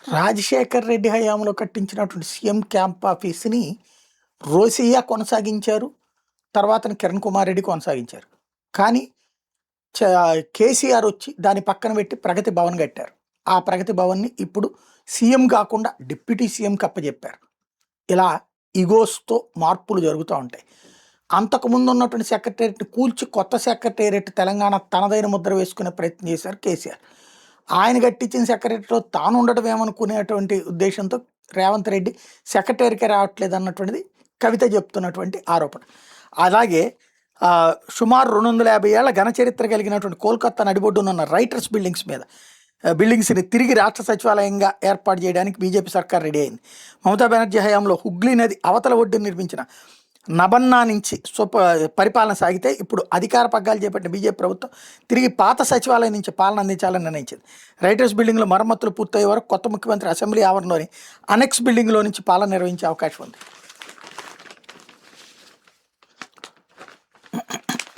రాజశేఖర్ రెడ్డి హయాంలో కట్టించినటువంటి CM camp ఆఫీస్‌ని రోసయ్య కొనసాగించారు. తర్వాతన కిరణ్ కుమార్ రెడ్డి కొనసాగించారు. కానీ చ కేసీఆర్ వచ్చి దాన్ని పక్కన పెట్టి ప్రగతి భవన్ కట్టారు. ఆ ప్రగతి భవన్‌ని ఇప్పుడు సీఎం కాకుండా డిప్యూటీ సీఎంకి అప్పజెప్పారు. ఇలా ఇగోస్‌తో మార్పులు జరుగుతా ఉంటాయి. అంతకుముందు ఉన్నటువంటి సెక్రటేరియట్‌ని కూల్చి కొత్త సెక్రటేరియట్ తెలంగాణ తనదైన ముద్ర వేసుకునే ప్రయత్నం చేశారు కేసీఆర్. ఆయన కట్టించిన సెక్రటరీలో తాను ఉండడం ఏమనుకునేటువంటి ఉద్దేశంతో రేవంత్ రెడ్డి సెక్రటరీకే రావట్లేదు అన్నటువంటిది కవిత చెప్తున్నటువంటి ఆరోపణ. అలాగే సుమారు 250 ఏళ్ల ఘన చరిత్ర కలిగినటువంటి కోల్కతా నడిబొడ్డున ఉన్న రైటర్స్ బిల్డింగ్స్ని తిరిగి రాష్ట్ర సచివాలయంగా ఏర్పాటు చేయడానికి బీజేపీ సర్కార్ రెడీ అయింది. మమతా బెనర్జీ హయాంలో హుగ్లీ నది అవతల ఒడ్డున నిర్మించిన నబన్నా నుంచి పరిపాలన సాగితే ఇప్పుడు అధికార పగ్గాలు చేపట్టిన బీజేపీ ప్రభుత్వం తిరిగి పాత సచివాలయం నుంచి పాలన అందించాలని నిర్ణయించింది. రైటర్స్ బిల్డింగ్లో మరమ్మతులు పూర్తయ్యే వరకు కొత్త ముఖ్యమంత్రి అసెంబ్లీ ఆవరణలోని అనెక్స్ బిల్డింగ్లో నుంచి పాలన నిర్వహించే అవకాశం ఉంది.